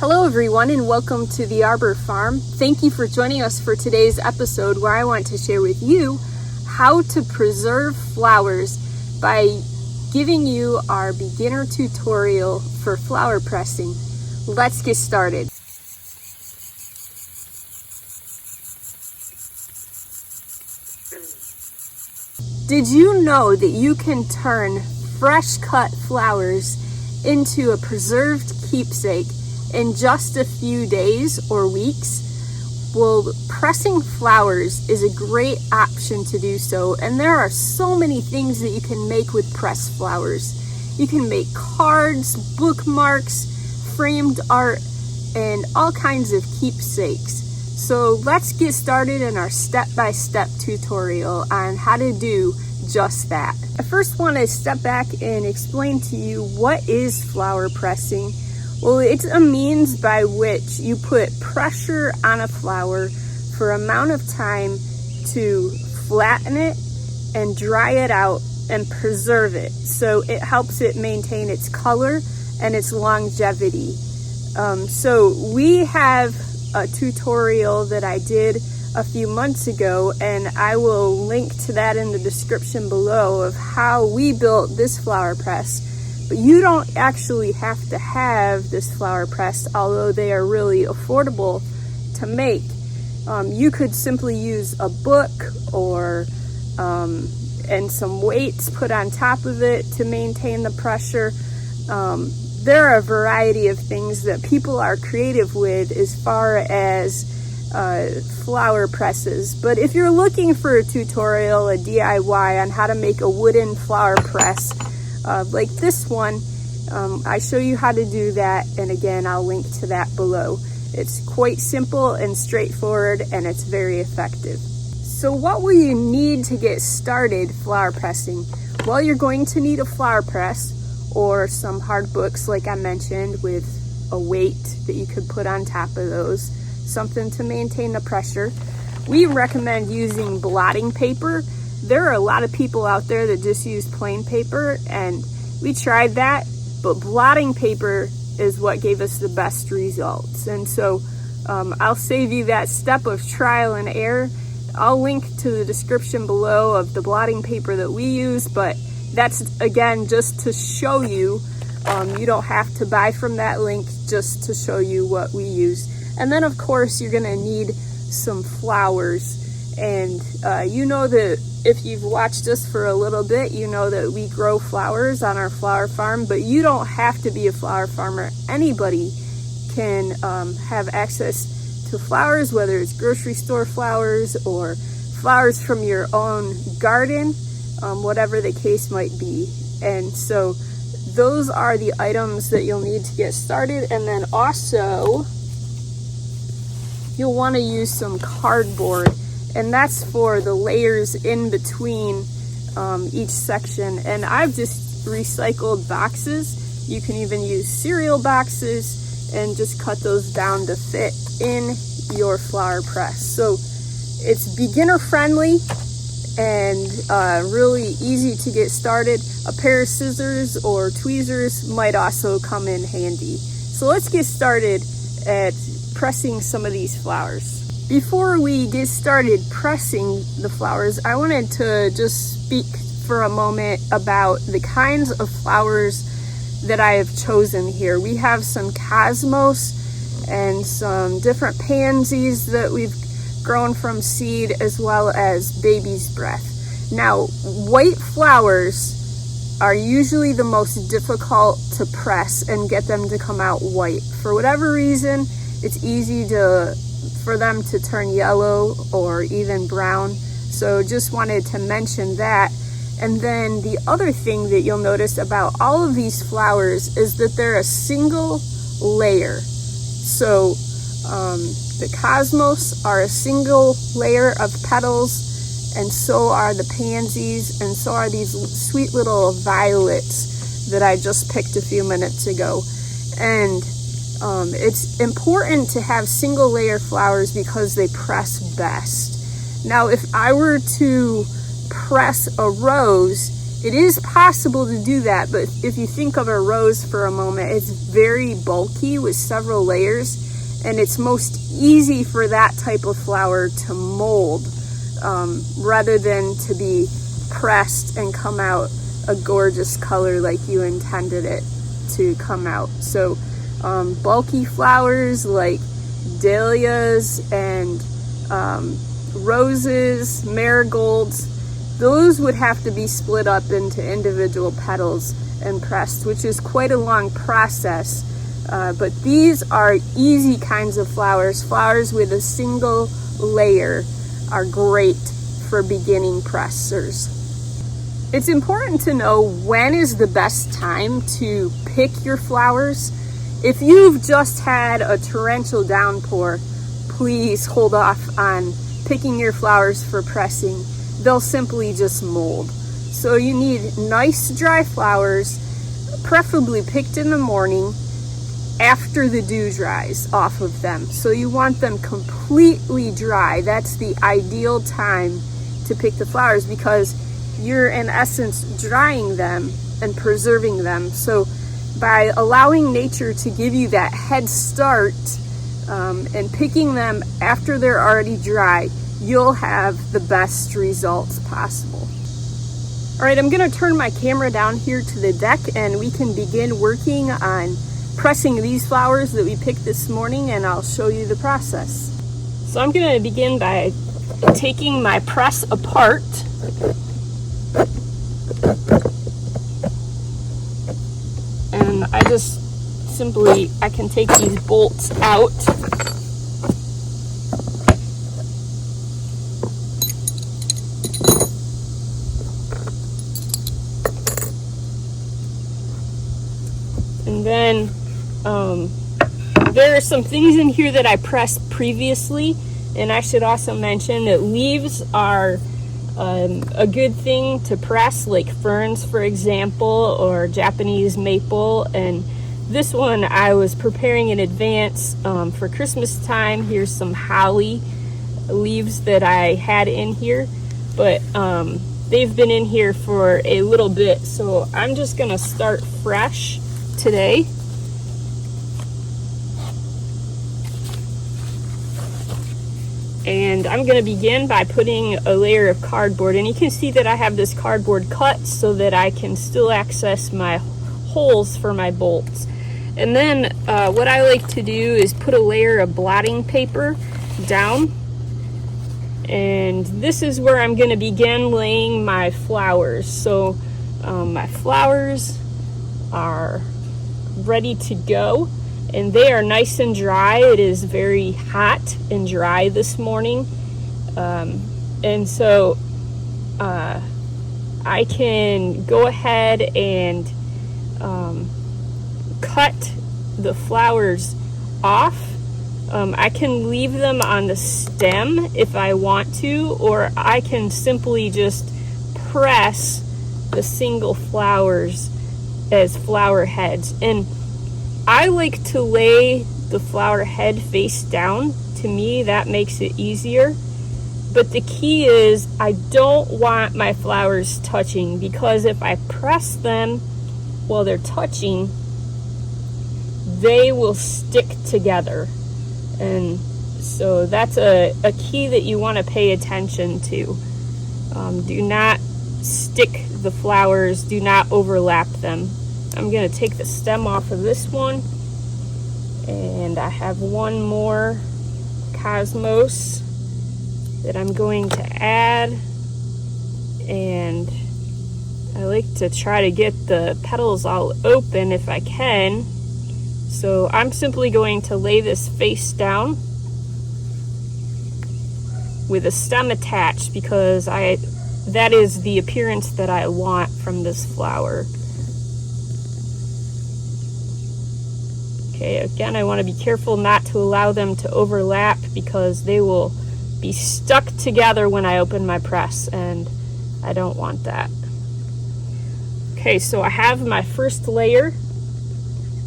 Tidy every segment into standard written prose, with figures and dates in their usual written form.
Hello everyone and welcome to the Arbor Farm. Thank you for joining us for today's episode where I want to share with you how to preserve flowers by giving you our beginner tutorial for flower pressing. Let's get started. Did you know that you can turn fresh cut flowers into a preserved keepsake in just a few days or weeks? Well, pressing flowers is a great option to do so, and there are so many things that you can make with pressed flowers. You can make cards, bookmarks, framed art, and all kinds of keepsakes. So let's get started in our step-by-step tutorial on how to do just that. I first want to step back and explain to you what is flower pressing. Well, it's a means by which you put pressure on a flower for an amount of time to flatten it and dry it out and preserve it. So it helps it maintain its color and its longevity. So we have a tutorial that I did a few months ago, and I will link to that in the description below of how we built this flower press. But you don't actually have to have this flower press, although they are really affordable to make. You could simply use a book or and some weights put on top of it to maintain the pressure. There are a variety of things that people are creative with as far as flower presses. But if you're looking for a tutorial, a DIY on how to make a wooden flower press, like this one, I show you how to do that, and again I'll link to that below. It's quite simple and straightforward, and it's very effective. So what will you need to get started flower pressing? Well, you're going to need a flower press or some hard books like I mentioned, with a weight that you could put on top of those, something to maintain the pressure. We recommend using blotting paper. There are a lot of people out there that just use plain paper, and we tried that, but blotting paper is what gave us the best results. And so I'll save you that step of trial and error. I'll link to the description below of the blotting paper that we use, but that's again just to show you. You don't have to buy from that link, just to show you what we use. And then of course you're gonna need some flowers. And you know that if you've watched us for a little bit, you know that we grow flowers on our flower farm, but you don't have to be a flower farmer. Anybody can have access to flowers, whether it's grocery store flowers or flowers from your own garden, whatever the case might be. And so those are the items that you'll need to get started. And then also you'll want to use some cardboard, and that's for the layers in between each section. And I've just recycled boxes. You can even use cereal boxes and just cut those down to fit in your flower press. So it's beginner friendly and really easy to get started. A pair of scissors or tweezers might also come in handy. So let's get started at pressing some of these flowers. Before we get started pressing the flowers, I wanted to just speak for a moment about the kinds of flowers that I have chosen here. We have some cosmos and some different pansies that we've grown from seed, as well as baby's breath. Now, white flowers are usually the most difficult to press and get them to come out white. For whatever reason, it's easy for them to turn yellow or even brown. So just wanted to mention that. And then the other thing that you'll notice about all of these flowers is that they're a single layer. So the cosmos are a single layer of petals, and so are the pansies, and so are these sweet little violets that I just picked a few minutes ago. And it's important to have single layer flowers because they press best. Now, if I were to press a rose, It is possible to do that, but if you think of a rose for a moment, it's very bulky with several layers, and it's most easy for that type of flower to mold rather than to be pressed and come out a gorgeous color like you intended it to come out. So bulky flowers like dahlias and roses, marigolds, those would have to be split up into individual petals and pressed, which is quite a long process. But these are easy kinds of flowers. Flowers with a single layer are great for beginning pressers. It's important to know when is the best time to pick your flowers. If you've just had a torrential downpour, please hold off on picking your flowers for pressing. They'll simply just mold. So you need nice dry flowers, preferably picked in the morning after the dew dries off of them. So you want them completely dry. That's the ideal time to pick the flowers because you're in essence drying them and preserving them. So by allowing nature to give you that head start and picking them after they're already dry, you'll have the best results possible. All right, I'm gonna turn my camera down here to the deck and we can begin working on pressing these flowers that we picked this morning, and I'll show you the process. So I'm gonna begin by taking my press apart. And I can take these bolts out. And then there are some things in here that I pressed previously, and I should also mention that leaves are a good thing to press, like ferns, for example, or Japanese maple. And this one I was preparing in advance for Christmas time. Here's some holly leaves that I had in here, but they've been in here for a little bit, so I'm just gonna start fresh today. And I'm going to begin by putting a layer of cardboard, and you can see that I have this cardboard cut so that I can still access my holes for my bolts. And then what I like to do is put a layer of blotting paper down, and this is where I'm going to begin laying my flowers. So my flowers are ready to go, and they are nice and dry. It is very hot and dry this morning, and so I can go ahead and cut the flowers off. I can leave them on the stem if I want to, or I can simply just press the single flowers as flower heads. And I like to lay the flower head face down. To me, that makes it easier. But the key is I don't want my flowers touching, because if I press them while they're touching, they will stick together. And so that's a key that you want to pay attention to. Do not stick the flowers, do not overlap them. I'm going to take the stem off of this one, and I have one more cosmos that I'm going to add, and I like to try to get the petals all open if I can. So I'm simply going to lay this face down with a stem attached, because that is the appearance that I want from this flower. Okay, again, I want to be careful not to allow them to overlap, because they will be stuck together when I open my press, and I don't want that. Okay, so I have my first layer,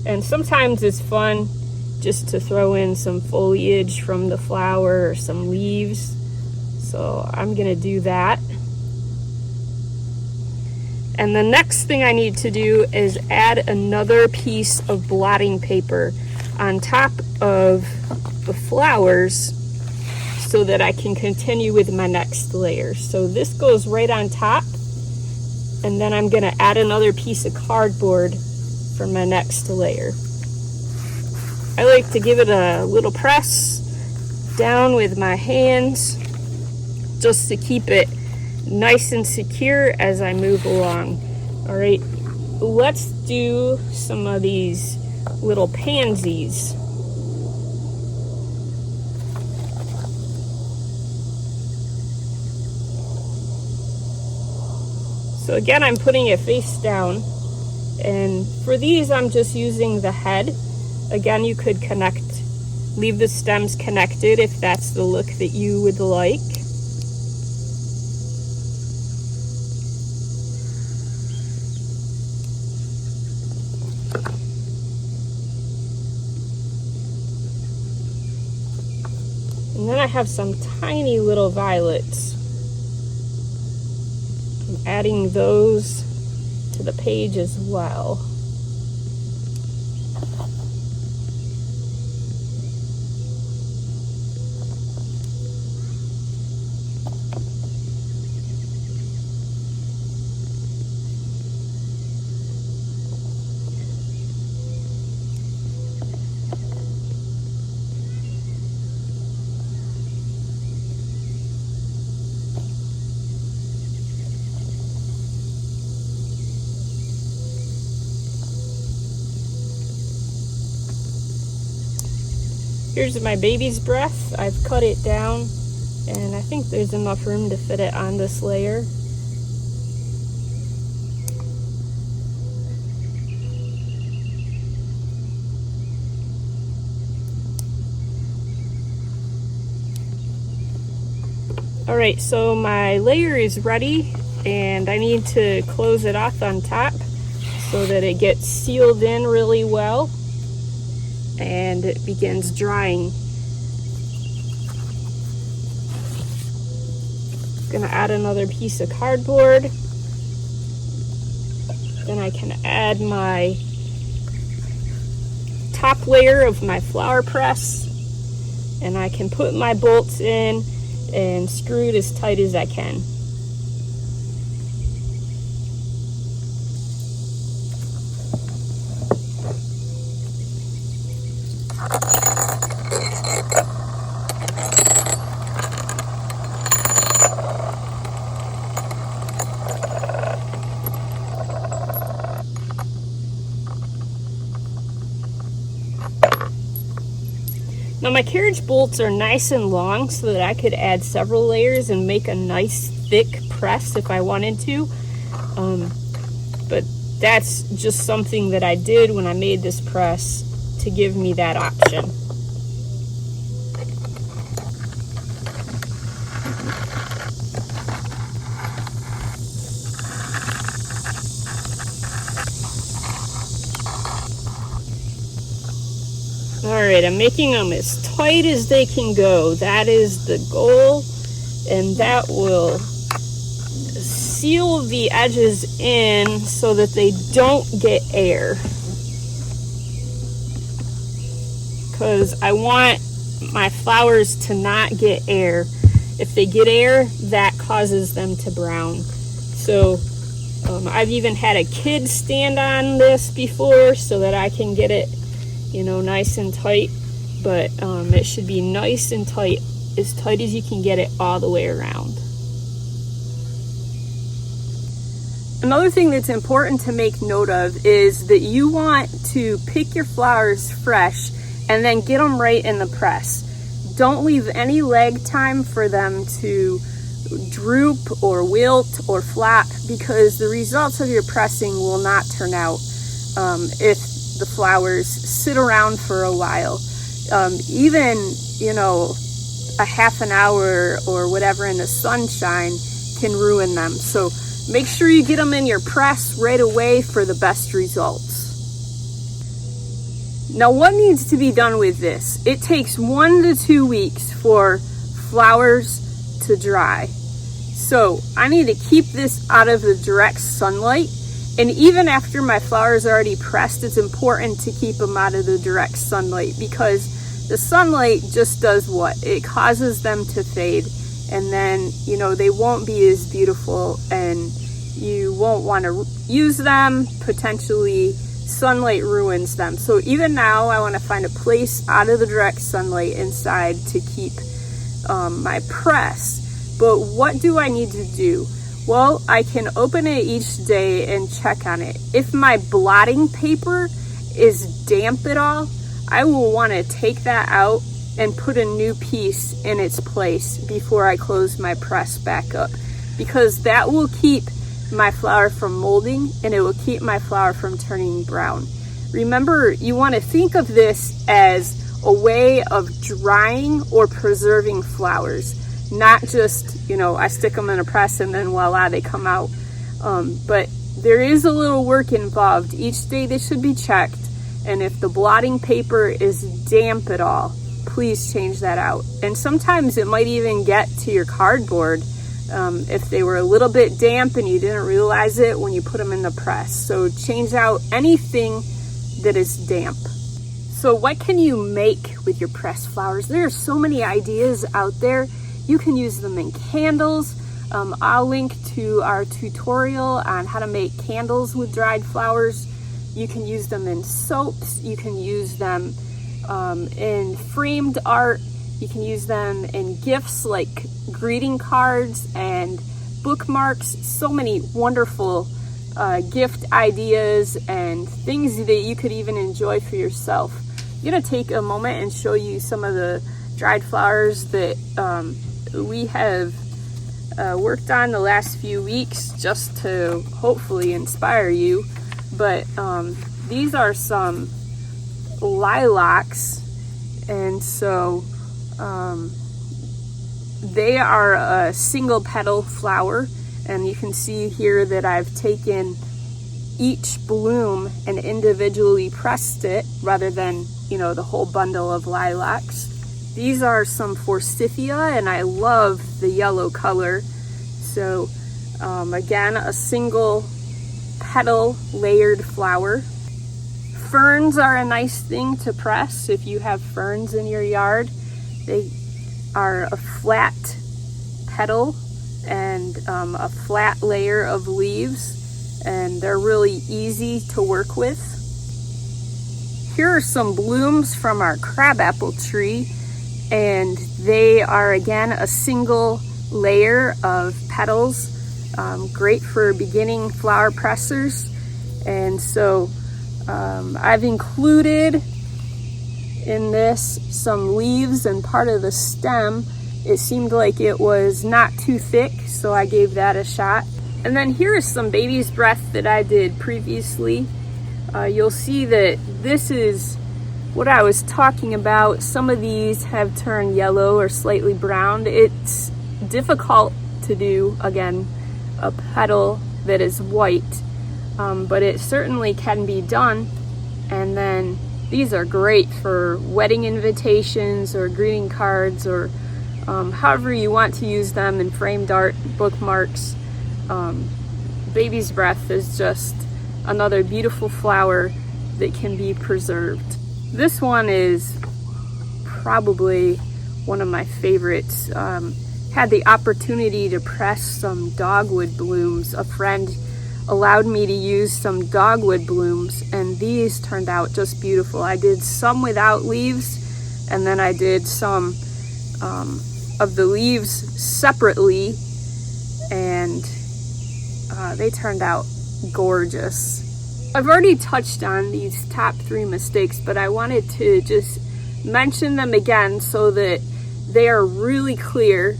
and sometimes it's fun just to throw in some foliage from the flower or some leaves. So I'm gonna do that. And the next thing I need to do is add another piece of blotting paper on top of the flowers so that I can continue with my next layer. So this goes right on top, and then I'm going to add another piece of cardboard for my next layer. I like to give it a little press down with my hands just to keep it nice and secure as I move along. All right, let's do some of these little pansies. So again, I'm putting it face down, and for these I'm just using the head. Again, you could leave the stems connected if that's the look that you would like. And then I have some tiny little violets. I'm adding those to the page as well. Here's my baby's breath. I've cut it down, and I think there's enough room to fit it on this layer. All right, so my layer is ready, and I need to close it off on top so that it gets sealed in really well and it begins drying. Gonna add another piece of cardboard. Then I can add my top layer of my flower press, and I can put my bolts in and screw it as tight as I can. Now my carriage bolts are nice and long so that I could add several layers and make a nice thick press if I wanted to. But that's just something that I did when I made this press to give me that option. Alright, I'm making them as tight as they can go. That is the goal, and that will seal the edges in so that they don't get air. Because I want my flowers to not get air. If they get air, that causes them to brown. So I've even had a kid stand on this before so that I can get it, you know, nice and tight, but it should be nice and tight as you can get it all the way around. Another thing that's important to make note of is that you want to pick your flowers fresh and then get them right in the press. Don't leave any lag time for them to droop or wilt or flap, because the results of your pressing will not turn out if the flowers sit around for a while. Even, you know, a half an hour or whatever in the sunshine can ruin them. So make sure you get them in your press right away for the best results. Now, what needs to be done with this? It takes 1 to 2 weeks for flowers to dry. So I need to keep this out of the direct sunlight. And even after my flowers are already pressed, it's important to keep them out of the direct sunlight, because the sunlight just does what? It causes them to fade, and then, you know, they won't be as beautiful and you won't want to use them. Potentially sunlight ruins them. So even now I want to find a place out of the direct sunlight inside to keep my press. But what do I need to do? Well, I can open it each day and check on it. If my blotting paper is damp at all, I will want to take that out and put a new piece in its place before I close my press back up, because that will keep my flower from molding and it will keep my flower from turning brown. Remember, you want to think of this as a way of drying or preserving flowers. Not just, you know, I stick them in a press and then voila, they come out. But there is a little work involved. Each day they should be checked. And if the blotting paper is damp at all, please change that out. And sometimes it might even get to your cardboard if they were a little bit damp and you didn't realize it when you put them in the press. So change out anything that is damp. So what can you make with your pressed flowers? There are so many ideas out there. You can use them in candles. I'll link to our tutorial on how to make candles with dried flowers. You can use them in soaps. You can use them in framed art. You can use them in gifts like greeting cards and bookmarks. So many wonderful gift ideas and things that you could even enjoy for yourself. I'm gonna take a moment and show you some of the dried flowers that we have worked on the last few weeks, just to hopefully inspire you. But these are some lilacs, and so they are a single petal flower, and you can see here that I've taken each bloom and individually pressed it rather than, you know, the whole bundle of lilacs. These are some forsythia, and I love the yellow color. So again, a single petal layered flower. Ferns are a nice thing to press if you have ferns in your yard. They are a flat petal and a flat layer of leaves, and they're really easy to work with. Here are some blooms from our crabapple tree, and they are again a single layer of petals, great for beginning flower pressers. And so I've included in this some leaves and part of the stem. It seemed like it was not too thick, so I gave that a shot. And then here is some baby's breath that I did previously. You'll see that this is what I was talking about. Some of these have turned yellow or slightly brown. It's difficult to do, again, a petal that is white, but it certainly can be done. And then these are great for wedding invitations or greeting cards, or however you want to use them in framed art, bookmarks. Baby's breath is just another beautiful flower that can be preserved. This one is probably one of my favorites. Had the opportunity to press some dogwood blooms. A friend allowed me to use some dogwood blooms, and these turned out just beautiful. I did some without leaves, and then I did some of the leaves separately, and they turned out gorgeous. I've already touched on these top 3 mistakes, but I wanted to just mention them again so that they are really clear.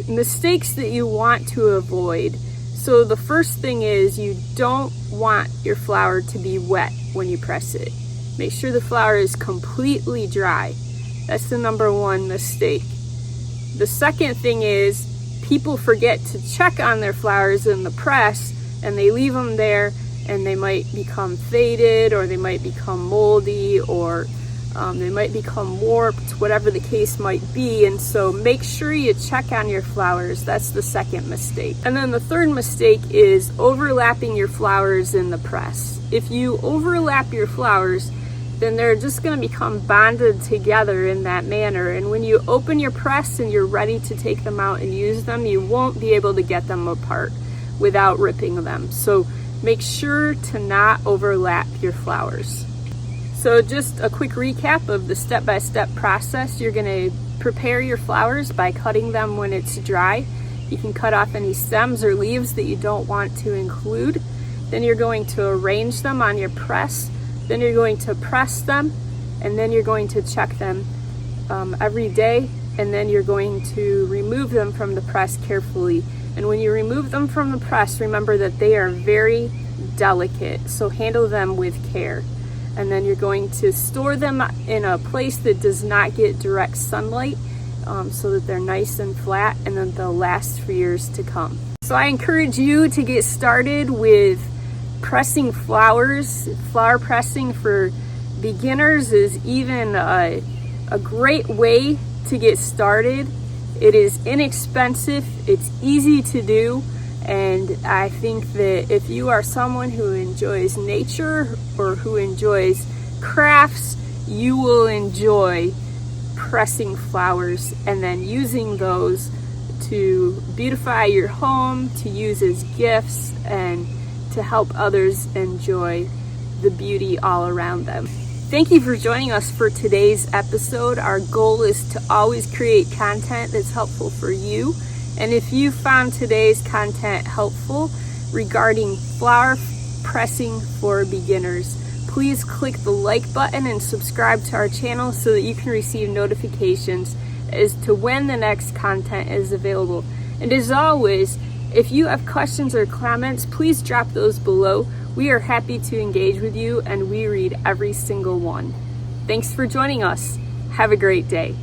Mistakes that you want to avoid. So the first thing is, you don't want your flower to be wet when you press it. Make sure the flower is completely dry. That's the number 1 mistake. The second thing is, people forget to check on their flowers in the press, and they leave them there, and they might become faded, or they might become moldy, or They might become warped, whatever the case might be. And so make sure you check on your flowers. That's the second mistake. And then the third mistake is overlapping your flowers in the press. If you overlap your flowers, then they're just going to become bonded together in that manner. And when you open your press and you're ready to take them out and use them, you won't be able to get them apart without ripping them. So make sure to not overlap your flowers. So just a quick recap of the step-by-step process. You're going to prepare your flowers by cutting them when it's dry. You can cut off any stems or leaves that you don't want to include. Then you're going to arrange them on your press. Then you're going to press them, and then you're going to check them every day, and then you're going to remove them from the press carefully. And when you remove them from the press, remember that they are very delicate, so handle them with care. And then you're going to store them in a place that does not get direct sunlight, so that they're nice and flat, and then they'll last for years to come. So I encourage you to get started with pressing flowers. Flower pressing for beginners is even a great way to get started. It is inexpensive, it's easy to do, and I think that if you are someone who enjoys nature or who enjoys crafts, you will enjoy pressing flowers and then using those to beautify your home, to use as gifts, and to help others enjoy the beauty all around them. Thank you for joining us for today's episode. Our goal is to always create content that's helpful for you. And if you found today's content helpful regarding flower pressing for beginners, please click the like button and subscribe to our channel so that you can receive notifications as to when the next content is available. And as always, if you have questions or comments, please drop those below. We are happy to engage with you, and we read every single one. Thanks for joining us. Have a great day.